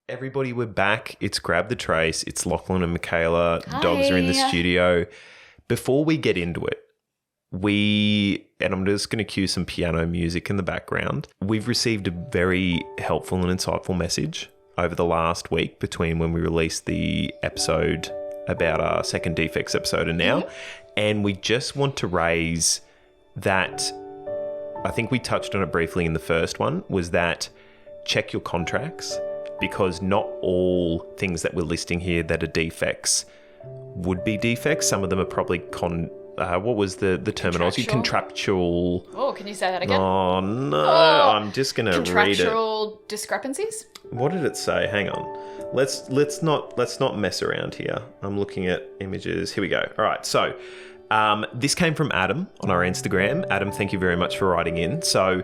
Everybody, we're back. It's Grab the Trace. It's Lachlan and Mikaela. Hi. Dogs are in the studio. Before we get into it, and I'm just going to cue some piano music in the background. We've received a very helpful and insightful message over the last week between when we released the episode about our second Defects episode and now. Mm-hmm. And we just want to raise that, I think we touched on it briefly in the first one, was that check your contracts, because not all things that we're listing here that are defects would be defects. Some of them are probably what was the terminology? Contractual. Oh, can you say that again? Oh, no. I'm just going to read it. Contractual discrepancies? What did it say? Hang on. Let's not mess around here. I'm looking at images. Here we go. All right. So this came from Adam on our Instagram. Adam, thank you very much for writing in. So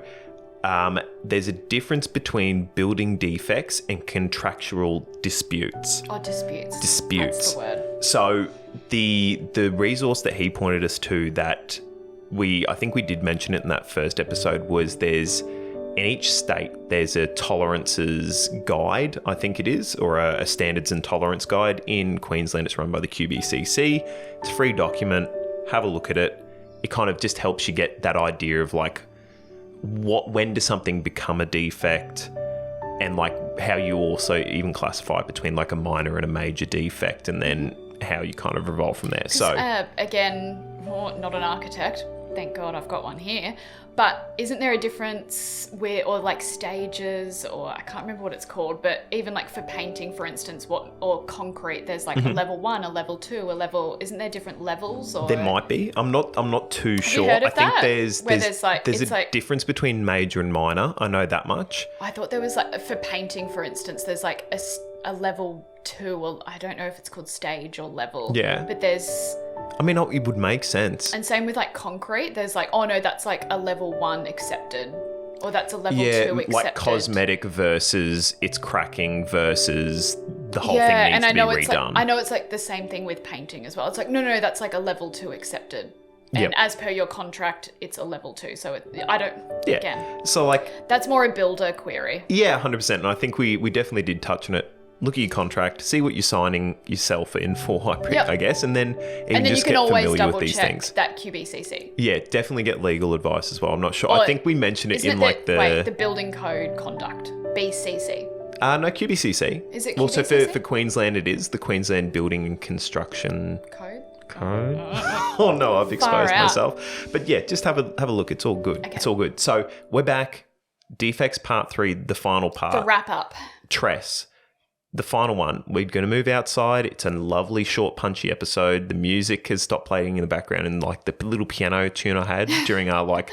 there's a difference between building defects and contractual disputes. Oh, disputes. Disputes. That's the word. So the resource that he pointed us to that I think we did mention it in that first episode, was in each state there's a tolerances guide, I think it is, or a standards and tolerance guide. In Queensland, it's run by the QBCC. It's a free document. Have a look at it. It kind of just helps you get that idea of like, when does something become a defect, and like how you also even classify between like a minor and a major defect, and then how you kind of evolve from there. So again, not an architect, thank God I've got one here, but isn't there a difference or like stages, or I can't remember what it's called, but even like for painting, for instance, or concrete, there's like a level 1, a level 2, isn't there different levels? Or there might be. I'm not too sure. You heard of I think that? there's a difference between major and minor. I know that much. I thought there was like, for painting, for instance, there's like a level 2, or I don't know if it's called stage or level. Yeah. But there's... I mean, it would make sense. And same with like concrete, there's like, oh no, that's like a level 1 accepted, or that's a level 2 accepted. Yeah, like cosmetic versus it's cracking versus the whole thing needs to be redone. I know it's like the same thing with painting as well. It's like, no, that's like a level 2 accepted. And as per your contract, it's a level 2. So again. So like... That's more a builder query. Yeah, 100%. And I think we definitely did touch on it. Look at your contract, see what you're signing yourself in for, I guess, and then just get familiar with these things. That QBCC. Yeah, definitely get legal advice as well. I'm not sure. I think we mentioned it in the building code conduct, BCC. No, QBCC. Is it QBCC? Well, so for Queensland, it is the Queensland Building and Construction Code. Oh no, I've exposed myself. But yeah, just have a look. It's all good. Okay. It's all good. So we're back. Defects Part 3, the final part. The wrap up. Tress. The final one. We're going to move outside. It's a lovely, short, punchy episode. The music has stopped playing in the background, and like the little piano tune I had during our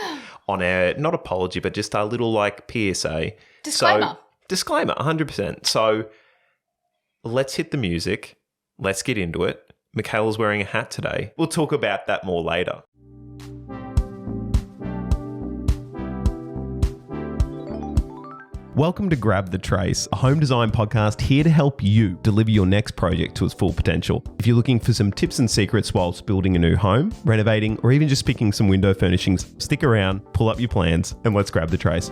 on air, not apology, but just our little PSA. Disclaimer. Disclaimer, 100%. So let's hit the music. Let's get into it. Mikaela's wearing a hat today. We'll talk about that more later. Welcome to Grab the Trace, a home design podcast here to help you deliver your next project to its full potential. If you're looking for some tips and secrets whilst building a new home, renovating, or even just picking some window furnishings, stick around, pull up your plans, and let's grab the trace.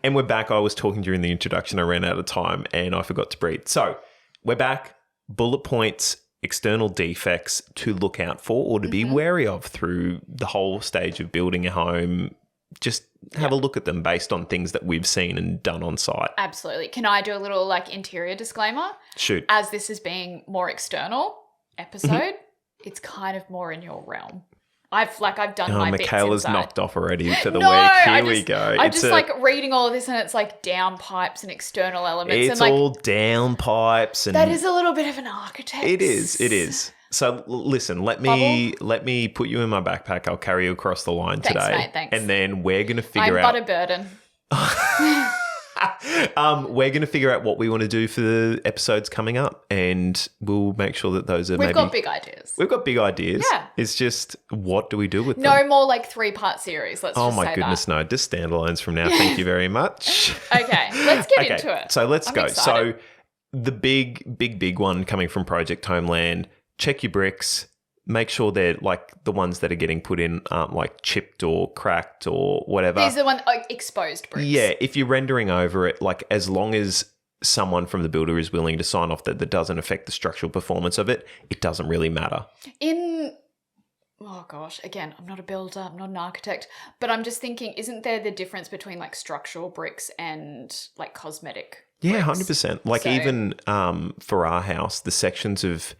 And we're back. I was talking during the introduction. I ran out of time and I forgot to breathe. So we're back. Bullet points. External defects to look out for or to be wary of through the whole stage of building a home. Just have a look at them based on things that we've seen and done on site. Absolutely. Can I do a little interior disclaimer? Shoot. As this is being more external episode, it's kind of more in your realm. I've done my bits inside. Mikaela's knocked off already for the week. Here we go. I'm just reading all of this, and it's like down pipes and elements. It's all down pipes. And that is a little bit of an architect. It is. So listen, let me put you in my backpack. I'll carry you across the line today. Thanks, mate, thanks. And then we're going to figure out... I'm but a burden. We're going to figure out what we want to do for the episodes coming up, and we'll make sure that those are We've got big ideas. We've got big ideas. Yeah. It's just, what do we do with them? No more 3-part series. Let's just say that. Oh my goodness, no. Just standalones from now. Thank you very much. Okay, let's get into it. So let's go. Excited. So the big one coming from Project Homeland, check your bricks. make sure they're like the ones that are getting put in aren't like chipped or cracked or whatever. These are the ones, like, exposed bricks. Yeah, if you're rendering over it, like as long as someone from the builder is willing to sign off that doesn't affect the structural performance of it, it doesn't really matter. Oh gosh, again, I'm not a builder, I'm not an architect, but I'm just thinking, isn't there the difference between like structural bricks and like cosmetic Yeah, bricks? 100%. Like even for our house, the sections of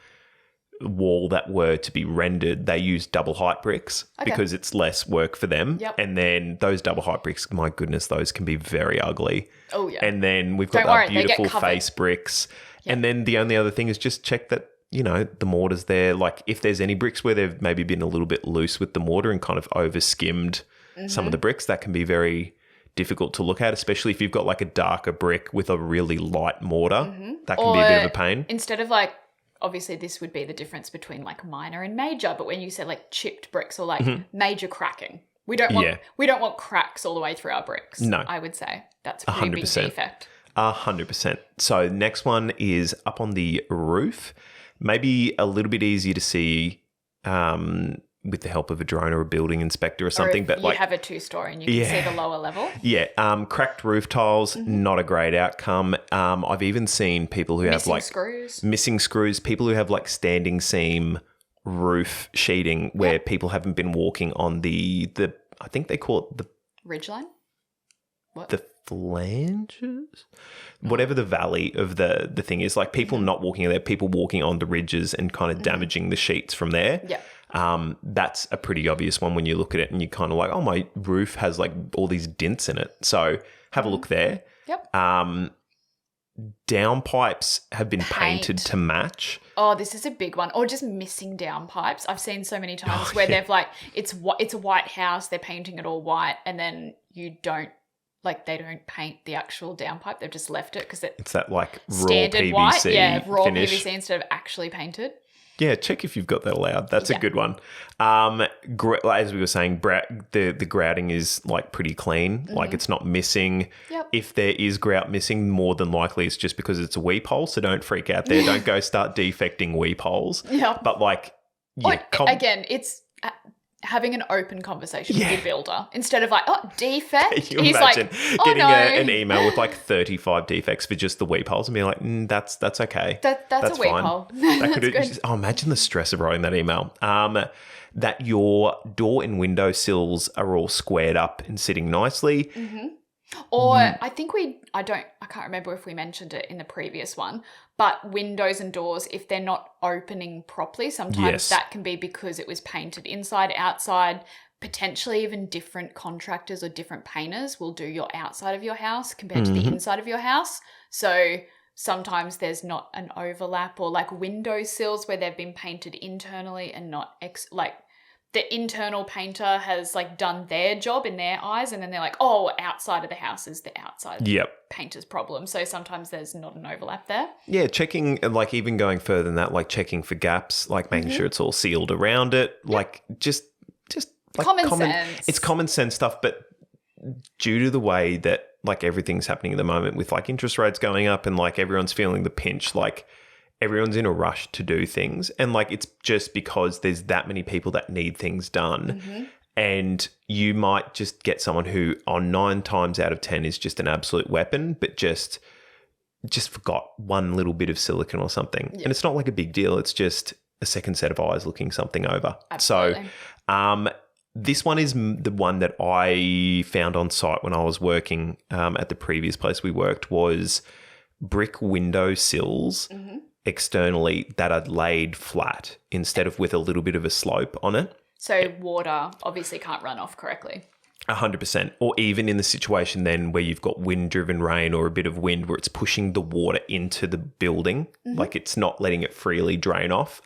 wall that were to be rendered, they used double height bricks because it's less work for them. Yep. And then those double height bricks, my goodness, those can be very ugly. Oh yeah. And then we've got Don't our worry, they get beautiful covered. face bricks. Yep. And then the only other thing is just check that, you know, the mortar's there. Like if there's any bricks where they've maybe been a little bit loose with the mortar and kind of over skimmed some of the bricks, that can be very difficult to look at, especially if you've got like a darker brick with a really light mortar. That can be a bit of a pain. Instead of like, obviously this would be the difference between like minor and major, but when you said like chipped bricks or like major cracking, we don't want cracks all the way through our bricks. No. I would say that's a pretty big 100%. defect. 100%. So next one is up on the roof. Maybe a little bit easier to see with the help of a drone or a building inspector or something. Or but you like have a 2-story and you can see the lower level. Yeah, cracked roof tiles, not a great outcome. I've even seen people who have like missing screws, people who have like standing seam roof sheeting where people haven't been walking on the I think they call it the ridgeline. What? The flanges, whatever the valley of the thing is, like people not walking there, people walking on the ridges and kind of damaging the sheets from there. Yeah. That's a pretty obvious one when you look at it and you're kind of like, oh, my roof has like all these dints in it. So have a look there. Yep. Downpipes have been painted to match. Oh, this is a big one. Or just missing downpipes. I've seen so many times where they've like, it's a white house, they're painting it all white, and then they don't paint the actual downpipe. They've just left it because it's that like raw standard PVC white. Yeah, raw finish. PVC instead of actually painted. Yeah, check if you've got that allowed. That's a good one. As we were saying, the grouting is like pretty clean. Like it's not missing. Yep. If there is grout missing, more than likely it's just because it's a weep hole. So don't freak out there. Don't go start defecting weep holes. Yeah. But like, again, it's having an open conversation with your builder instead of like, oh, defect. Can you He's imagine like, oh, getting no. an email with like 35 defects for just the weep holes and being like, that's okay. That's a weep fine. hole. That could That's good. imagine the stress of writing that email. That your door and window sills are all squared up and sitting nicely. Or I think I can't remember if we mentioned it in the previous one, but windows and doors, if they're not opening properly, sometimes that can be because it was painted inside, outside, potentially even different contractors or different painters will do your outside of your house compared to the inside of your house. So sometimes there's not an overlap, or like window sills where they've been painted internally and not the internal painter has like done their job in their eyes, and then they're like, oh, outside of the house is the outside painter's problem. So sometimes there's not an overlap there. Yeah, checking, like even going further than that, like checking for gaps, like making sure it's all sealed around it, like just like common sense. It's common sense stuff, but due to the way that like everything's happening at the moment with like interest rates going up and like everyone's feeling the pinch, like everyone's in a rush to do things, and like it's just because there's that many people that need things done, and you might just get someone who on 9 times out of 10 is just an absolute weapon, but just forgot one little bit of silicone or something, and it's not like a big deal. It's just a second set of eyes looking something over. Absolutely. So this one is the one that I found on site when I was working at the previous place we worked, was brick window sills externally that are laid flat instead of with a little bit of a slope on it. So water obviously can't run off correctly. 100%. Or even in the situation then where you've got wind-driven rain or a bit of wind where it's pushing the water into the building, like it's not letting it freely drain off.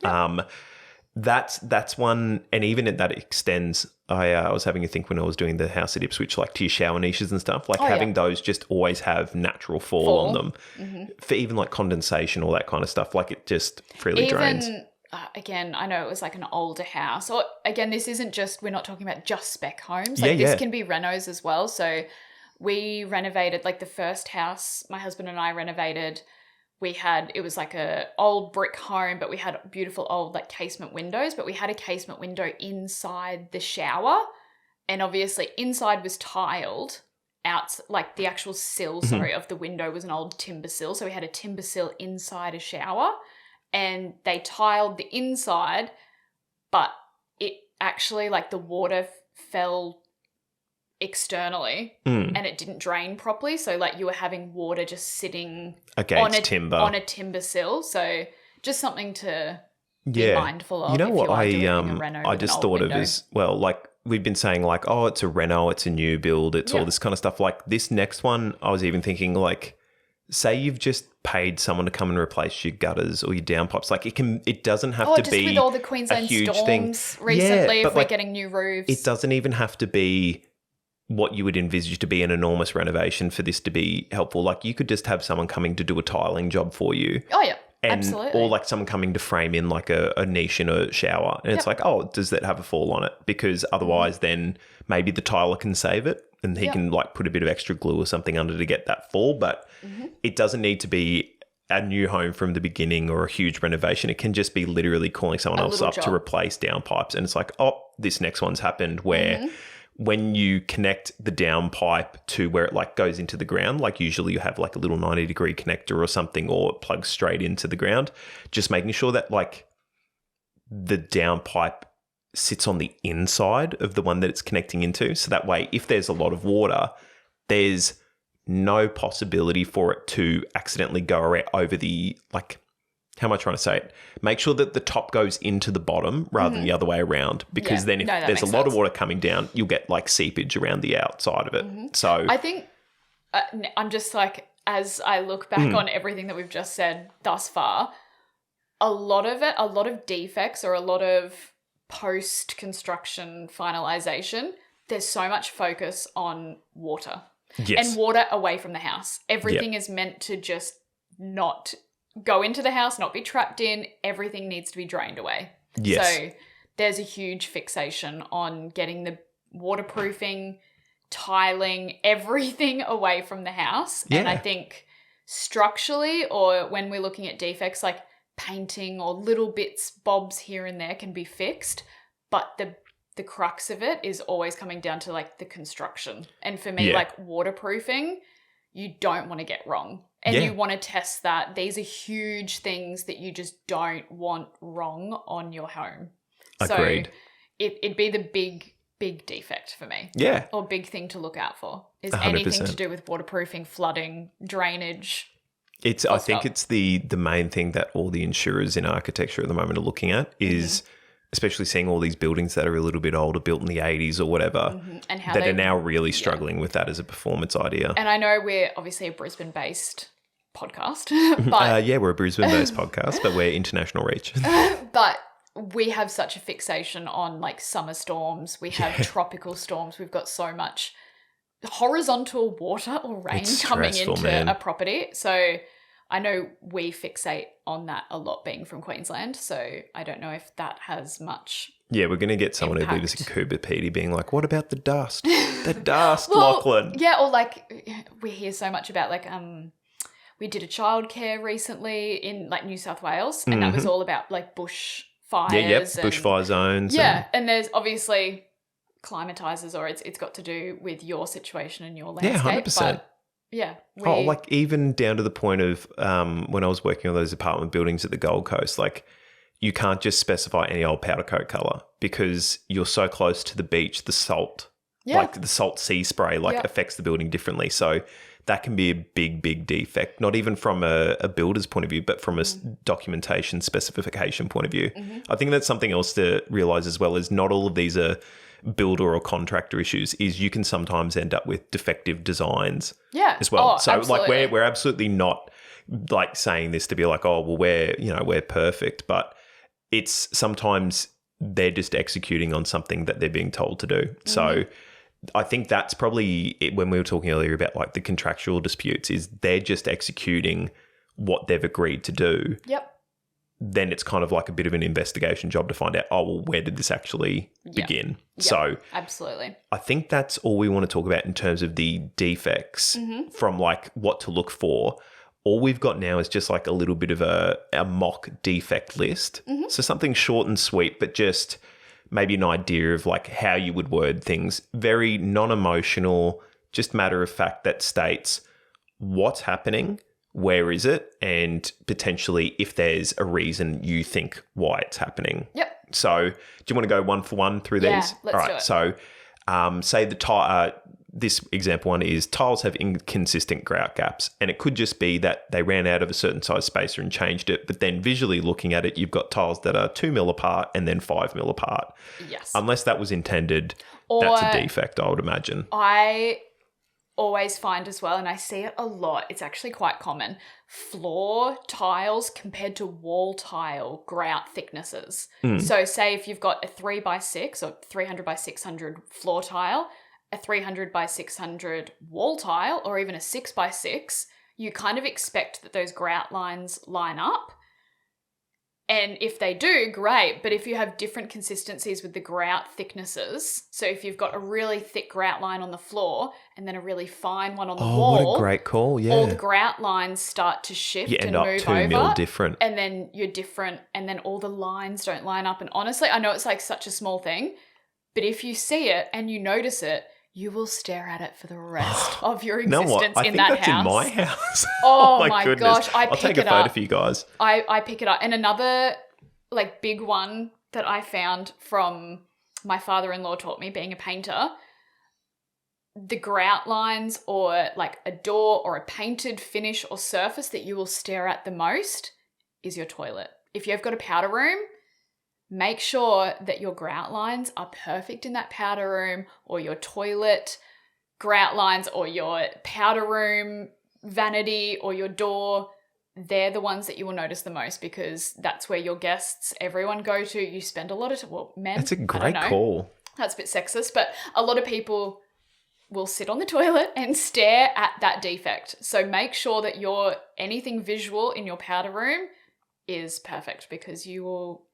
That's one, and even that extends. I was having a think when I was doing the house at Ipswich, like to your shower niches and stuff, like having those just always have natural fall on them for even like condensation, all that kind of stuff. Like it just freely drains. Again, I know it was like an older house, or again, this isn't just, we're not talking about just spec homes. Like this can be renos as well. So we renovated, like the first house my husband and I renovated, it was like a old brick home, but we had beautiful old like casement windows, but we had a casement window inside the shower. And obviously inside was tiled out, like the actual sill, of the window was an old timber sill. So we had a timber sill inside a shower and they tiled the inside, but it actually like the water fell externally and it didn't drain properly. So like you were having water just sitting on a timber sill. So just something to be mindful of. You know if what you are doing a reno I with just an old thought window. of as well, like we've been saying like, oh, it's a reno, it's a new build, it's all this kind of stuff. Like this next one, I was even thinking like, say you've just paid someone to come and replace your gutters or your downpipes. Like it doesn't have to just be with all the Queensland a huge storms thing. recently, but if we're like, getting new roofs. it doesn't even have to be what you would envisage to be an enormous renovation for this to be helpful. Like you could just have someone coming to do a tiling job for you. Oh yeah, absolutely. Or like someone coming to frame in like a niche in a shower. And it's like, oh, does that have a fall on it? Because otherwise then maybe the tiler can save it and he can like put a bit of extra glue or something under to get that fall. But it doesn't need to be a new home from the beginning or a huge renovation. It can just be literally calling someone else up to replace downpipes. And it's like, oh, this next one's happened where when you connect the downpipe to where it like goes into the ground, like usually you have like a little 90-degree connector or something, or it plugs straight into the ground, just making sure that like the downpipe sits on the inside of the one that it's connecting into. So that way, if there's a lot of water, there's no possibility for it to accidentally go around over the, like, how am I trying to say it? Make sure that the top goes into the bottom rather than the other way around, because then if there's a lot of water coming down, you'll get like seepage around the outside of it. So I think I'm just like, as I look back on everything that we've just said thus far, a lot of defects or a lot of post-construction finalization, there's so much focus on water. Yes. And water away from the house. Everything is meant to just not go into the house, not be trapped in. Everything needs to be drained away. Yes. So there's a huge fixation on getting the waterproofing, tiling, everything away from the house. Yeah. And I think structurally, or when we're looking at defects, like painting or little bits, bobs here and there can be fixed. But the crux of it is always coming down to like the construction. And for me, like waterproofing, you don't want to get wrong. And you want to test that. These are huge things that you just don't want wrong on your home. Agreed. So it'd be the big defect for me. Yeah. Or big thing to look out for is 100%. anything to do with waterproofing, flooding, drainage. I think it's the main thing that all the insurers in architecture at the moment are looking at is especially seeing all these buildings that are a little bit older, built in the 80s or whatever, and how that are now really struggling with that as a performance idea. And I know we're obviously a Brisbane-based podcast, but we're a Brisbane-based podcast, but we're international reach. But we have such a fixation on like summer storms. We have tropical storms. We've got so much horizontal water or rain coming into a property. So I know we fixate on that a lot being from Queensland. So I don't know if that has much. Yeah, we're going to get someone who lives in Cooper Pedy being like, what about the dust? The dust, Lachlan. Yeah, or like we hear so much about like we did a childcare recently in like New South Wales, and that was all about like bush fires. Bushfire zones. Yeah, and there's obviously climatizers, or it's got to do with your situation and your landscape. 100%. But yeah. Like even down to the point of when I was working on those apartment buildings at the Gold Coast, like you can't just specify any old powder coat colour because you're so close to the beach, the salt, like the salt sea spray affects the building differently. So that can be a big defect, not even from a builder's point of view, but from a documentation specification point of view. I think that's something else to realise as well, is not all of these are builder or contractor issues, is you can sometimes end up with defective designs as well. So absolutely. like we're absolutely not like saying this to be like, oh, well, we're perfect, but it's sometimes they're just executing on something that they're being told to do. So I think that's probably it, when we were talking earlier about like the contractual disputes, is they're just executing what they've agreed to do. Yep. Then it's kind of like a bit of an investigation job to find out, oh, well, where did this actually begin? Yep. So absolutely. I think that's all we want to talk about in terms of the defects from like what to look for. All we've got now is just like a little bit of a mock defect list. So something short and sweet, but just maybe an idea of like how you would word things. Very non-emotional, just matter of fact that states what's happening, where is it, and potentially if there's a reason you think why it's happening. Yep. So do you want to go one for one through these? Yeah, let's do it. So say this example one is tiles have inconsistent grout gaps, and it could just be that they ran out of a certain size spacer and changed it, but then visually looking at it, you've got tiles that are 2 mil apart and then 5 mil apart. Yes. Unless that was intended, Or that's a defect, I would imagine. I always find as well, and I see it a lot, it's actually quite common, floor tiles compared to wall tile grout thicknesses. So say if you've got a 3x6 or 300 by 600 floor tile, a 300 by 600 wall tile, or even a 6x6, you kind of expect that those grout lines line up. And if they do, great. But if you have different consistencies with the grout thicknesses, so if you've got a really thick grout line on the floor and then a really fine one on the wall. What a great call, yeah. All the grout lines start to shift and move over. You end up 2 mil different. And then you're different, and then all the lines don't line up. And honestly, I know it's like such a small thing, but if you see it and you notice it, you will stare at it for the rest of your existence I in think that that's house. in my house. Oh my goodness. gosh, I'll take a photo for you guys. I pick it up. And another like big one that I found from my father-in-law taught me being a painter, the grout lines or like a door or a painted finish or surface that you will stare at the most is your toilet. If you've got a powder room, make sure that your grout lines are perfect in that powder room, or your toilet grout lines, or your powder room vanity, or your door. They're the ones that you will notice the most, because that's where your guests, everyone go to. You spend a lot of men. That's a great call. That's a bit sexist, but a lot of people will sit on the toilet and stare at that defect. So make sure that anything visual in your powder room is perfect, because you will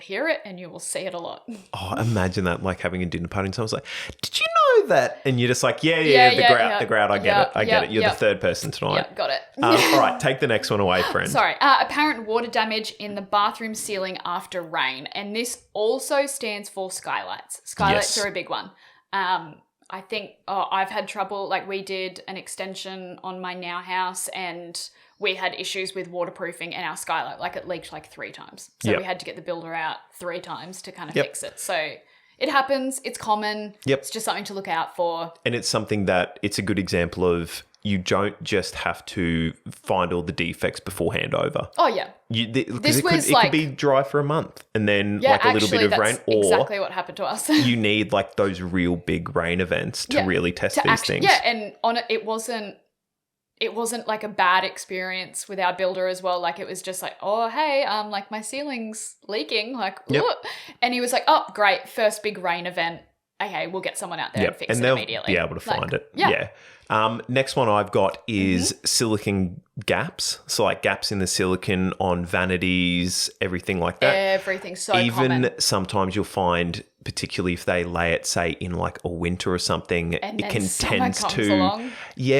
hear it and you will see it a lot. Oh, imagine that, like having a dinner party and someone's like, did you know that? And you're just like, the grout, I get it. You're the third person tonight. Yeah, got it. All right, take the next one away, friend. Sorry. Apparent water damage in the bathroom ceiling after rain. And this also stands for skylights. Skylights are a big one. I think I've had trouble, like we did an extension on my now house and we had issues with waterproofing in our skylight. Like it leaked like 3 times. So we had to get the builder out 3 times to kind of fix it. So it happens. It's common. It's just something to look out for. And it's something that it's a good example of you don't just have to find all the defects before handover. Oh, yeah. It could be dry for a month and then like a little bit of rain. Or exactly what happened to us. You need like those real big rain events to really test these things. Yeah, and on it wasn't like a bad experience with our builder as well. Like it was just like, oh, hey, like my ceiling's leaking. Like, and he was like, oh, great. First big rain event. Okay, we'll get someone out there and fix it immediately. Be able to find it. Yeah. Next one I've got is silicon gaps. So like gaps in the silicon on vanities, everything like that. Everything's so common. Even sometimes you'll find, particularly if they lay it, say, in like a winter or something, and it can tend to along.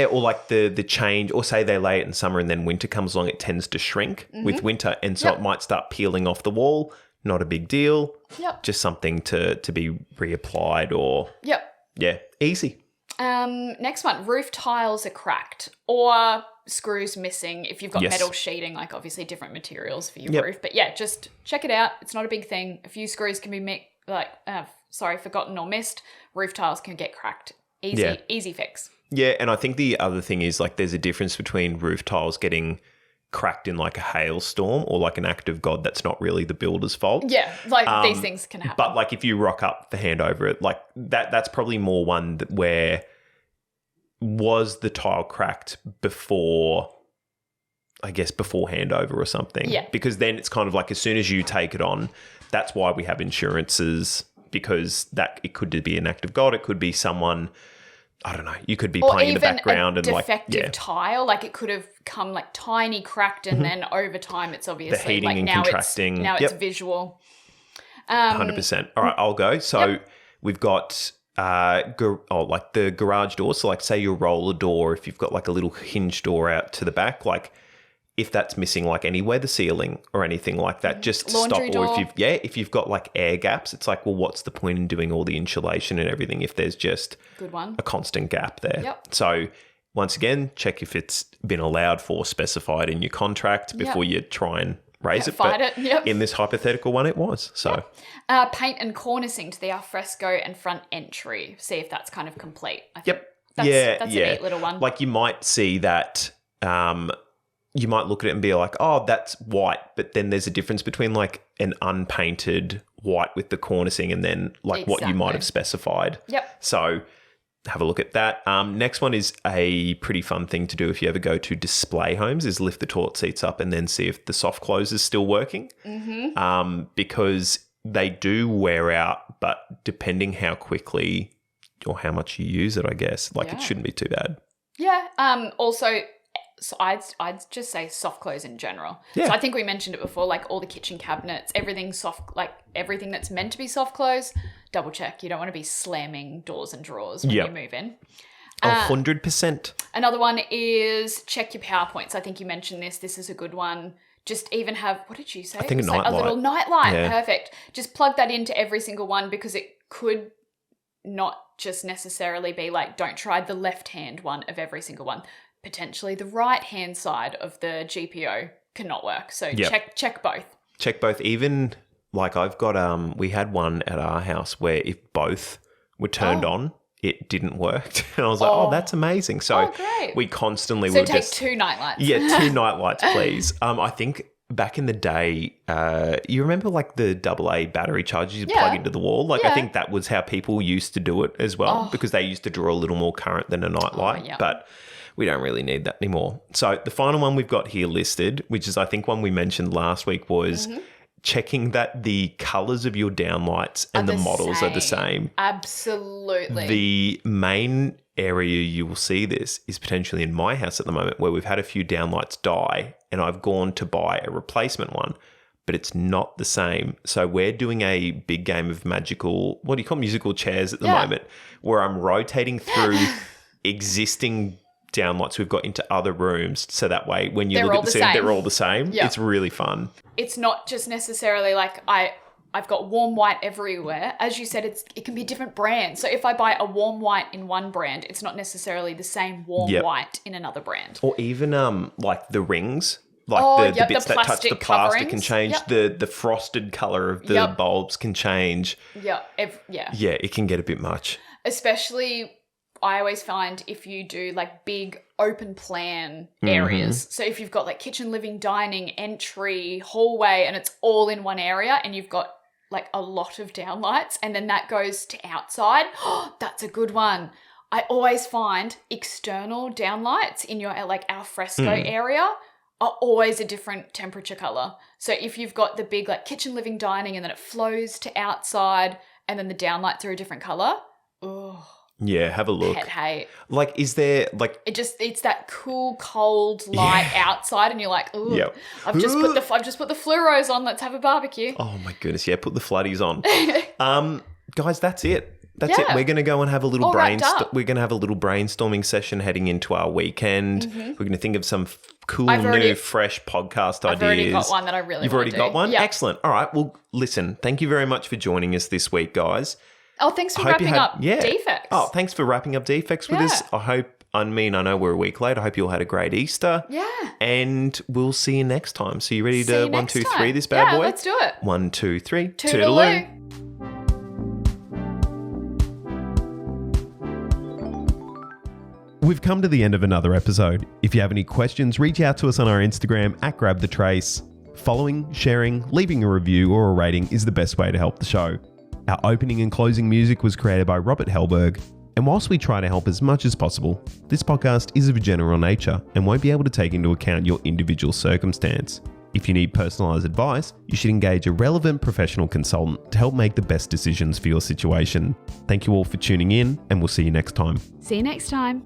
or like the change, or say they lay it in summer and then winter comes along, it tends to shrink with winter, and so it might start peeling off the wall. Not a big deal. Just something to be reapplied or easy. Next one, roof tiles are cracked or screws missing. If you've got metal sheeting, like obviously different materials for your roof. But yeah, just check it out. It's not a big thing. A few screws can be forgotten or missed. Roof tiles can get cracked. Easy fix. Yeah, and I think the other thing is like there's a difference between roof tiles getting cracked in like a hailstorm or like an act of God that's not really the builder's fault. Yeah, like these things can happen. But like if you rock up the handover, it like that's probably more one where was the tile cracked before handover or something. Yeah. Because then it's kind of like as soon as you take it on, that's why we have insurances, because that it could be an act of God. It could be someone, I don't know, you could be playing in the background and like defective tile, like it could have come like tiny cracked and then over time it's obviously the heating like and now contracting. It's visual. 100%. All right, I'll go. So we've got like the garage door. So like say your roller door, if you've got like a little hinge door out to the back, like if that's missing like anywhere the ceiling or anything like that, just Laundry stop. door. Or if you've got like air gaps, it's like, well, what's the point in doing all the insulation and everything if there's just Good one. a constant gap there? Yep. So once again, check if it's been allowed for, specified in your contract before you try and raise it. Fight But it. Yep. in this hypothetical one, it was. So Paint and cornicing to the alfresco and front entry. See if that's kind of complete. I think yep. That's a neat little one. Like you might see that. You might look at it and be like, oh, that's white. But then there's a difference between like an unpainted white with the cornicing and then like what you might have specified. Yep. So have a look at that. Next one is a pretty fun thing to do if you ever go to display homes is lift the toilet seats up and then see if the soft close is still working. Because they do wear out, but depending how quickly or how much you use it, I guess, like it shouldn't be too bad. Yeah. Also, so I'd just say soft close in general. Yeah. So I think we mentioned it before, like all the kitchen cabinets, everything soft, like everything that's meant to be soft close, double check. You don't want to be slamming doors and drawers when you move in. 100%. Another one is check your power points. I think you mentioned this. This is a good one. Just even have, what did you say? I think It was a like night a little light. night light. Yeah. Perfect. Just plug that into every single one because it could not just necessarily be like, don't try the left-hand one of every single one. Potentially the right-hand side of the GPO cannot work. So check both. Check both. Even like I've got, we had one at our house where if both were turned on, it didn't work. And I was like, oh, that's amazing. So great. we constantly So would take just... 2 night lights. Yeah, 2 night lights, please. I think back in the day, you remember like the AA battery chargers you plug into the wall? Like I think that was how people used to do it as well because they used to draw a little more current than a night light. But we don't really need that anymore. So the final one we've got here listed, which is I think one we mentioned last week, was checking that the colours of your downlights and the models are the same. Absolutely. The main area you will see this is potentially in my house at the moment where we've had a few downlights die and I've gone to buy a replacement one, but it's not the same. So we're doing a big game of musical chairs at the moment where I'm rotating through existing downlights we've got into other rooms so that way when you look at the scene, they're all the same. Yep. It's really fun. It's not just necessarily like I've got warm white everywhere. As you said, it can be different brands. So if I buy a warm white in one brand, it's not necessarily the same warm white in another brand. Or even like the rings. Like the bits that touch the plastic can change. The frosted colour of the bulbs can change. Yeah, it can get a bit much. Especially, I always find if you do like big open plan areas. So if you've got like kitchen, living, dining, entry, hallway, and it's all in one area and you've got like a lot of downlights and then that goes to outside, that's a good one. I always find external downlights in your like alfresco area are always a different temperature color. So if you've got the big like kitchen, living, dining and then it flows to outside and then the downlights are a different color, yeah, have a look. Hate. Like, is there like it's that cool, cold light outside, and you're like, ooh, I've just put the fluoros on. Let's have a barbecue. Oh my goodness, yeah, put the floodies on. Guys, that's it. That's it. We're gonna go and have a little We're gonna have a little brainstorming session heading into our weekend. We're gonna think of some cool, new, fresh podcast ideas. I've already got one that I really. You've already got one. Yep. Excellent. All right. Well, listen. Thank you very much for joining us this week, guys. Oh, thanks for wrapping up Defects. Oh, thanks for wrapping up Defects with us. I know we're a week late. I hope you all had a great Easter. Yeah. And we'll see you next time. So you ready to 1, 2, 3 this bad boy? Yeah, let's do it. 1, 2, 3. Toodaloo. We've come to the end of another episode. If you have any questions, reach out to us on our Instagram @GrabTheTrace. Following, sharing, leaving a review or a rating is the best way to help the show. Our opening and closing music was created by Robert Hellberg, and whilst we try to help as much as possible, this podcast is of a general nature and won't be able to take into account your individual circumstance. If you need personalised advice, you should engage a relevant professional consultant to help make the best decisions for your situation. Thank you all for tuning in, and we'll see you next time. See you next time.